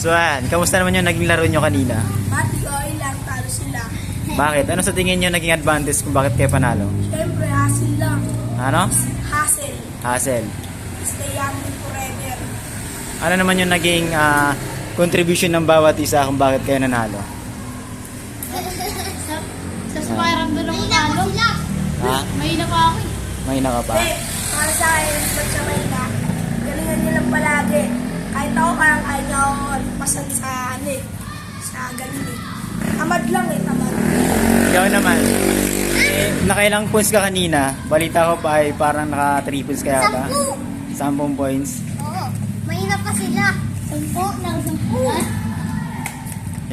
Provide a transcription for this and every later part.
So ayan, kamusta naman yung naging laro nyo kanina? Pati oil lang, talo sila. Bakit? Ano sa tingin nyo naging advantage kung bakit kayo panalo? Siyempre, hassle lang. Ano? Hassle. Hassle. Stay young forever. Ano naman yung naging contribution ng bawat isa kung bakit kayo nanalo? Sa pakiramdam ng talo. Ha? Mahina pa ako eh. Mahina ka pa? Hindi, para sa akin, pag sa Mayna, galingan nyo lang palagi. Kahit ako, parang kaya nyo ako pasan sa, sa galing eh. Tamad lang eh, tamad. Ikaw naman, nakailang points ka kanina. Balita ko pa ay parang naka 3 points kaya ba? 10 points. Oo. Mahina pa sila. 10.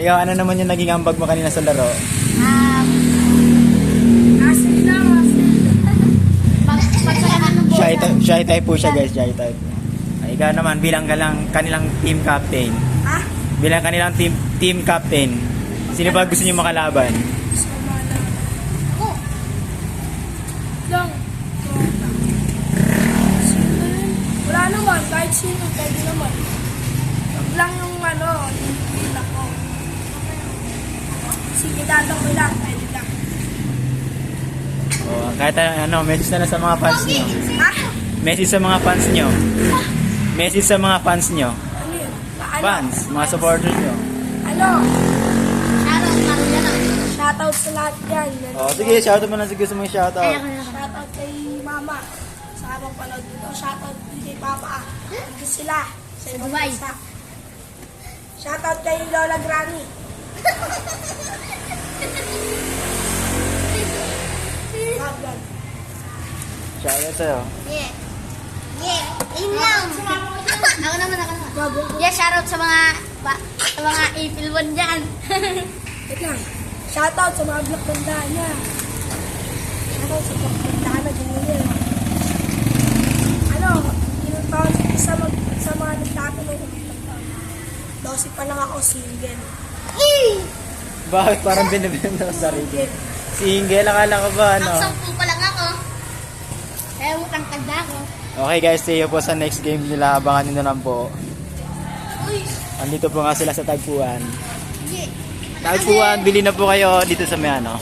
Ikaw, ano naman yung naging ambag mo kanina sa laro? Hassle lang, hassle. Pagsalanan ng bola. Shy type po siya guys, shy type. Ay, ikaw naman, bilang ka lang kanilang team captain. Ha? Bilang kanilang team captain, sino ba gusto niyo makalaban? Sama lang. Ako. Lang. Sino yun? Wala naman, kahit sino, pwede naman. Wag lang yung hindi ako. Sige, dadang ko lang, pwede lang. Oh, kahit message na lang sa mga fans niyo. Ha? Message sa mga fans niyo. Message sa mga fans niyo. Ano yun? Fans, mga supporters niyo. Ano? Shoutout pa rin lang. Shoutout sa lahat yan. Oh, sige, shoutout mo na sige sa mga shoutout. Shoutout kay Mama. Sa habang panood dito. Shoutout din kay Papa. Hindi sila. Sa ibang Dubai. bansa. Shoutout kay Lola Granny. Vlog. Shoutout sa'yo. Yeah. Yeah. Ayun lang. Ako naman. Yeah, shoutout sa mga April 1 dyan. Wait lang. Shoutout sa mga vlog Bandana. Shoutout sa vlog Bandana. Ganyan. Yung taon sa mga nagtatanong kung 12 pa lang ako single. Bakit parang binibenta sa sarili? Single, akala ko ba ano? Ang 10 pa lang ako. Kaya utang tanda ako. Okay guys, see you po sa next game nila. Abangan nyo na lang po. Uy. Andito po nga sila sa Tagpuan. Yeah. Tagpuan, bili na po kayo dito sa may ano.